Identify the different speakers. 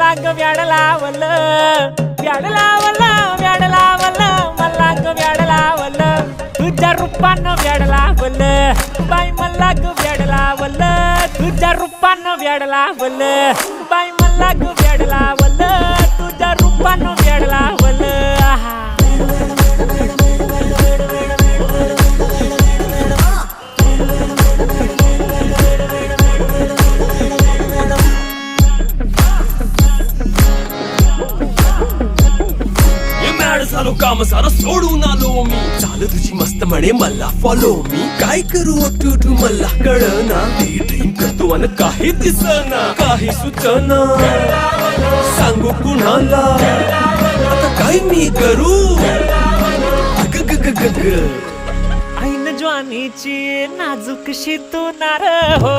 Speaker 1: मला ग व्याड लावलं व्याड लावलं व्याड लावलं मला ग व्याड लावलं तुझ्या रूपानं व्याड लावलं बाई मला ग व्याड लावलं तुझ्या रूपानं व्याड लावलं बाई मला ग व्याड लावलं तुझ्या रूपानं व्याड लावलं आहा
Speaker 2: झालो काम सारं सोडून आलो मी चाल तुझी मस्त म्हणे मला फॉलो मी काय करू टू मला कळना ड्रीम करतो आणि काही दिसना काही सुचना सांगू कुणाला आता काय मी करू
Speaker 1: ऐन ज्वानीची नाजूकशी तू नार हो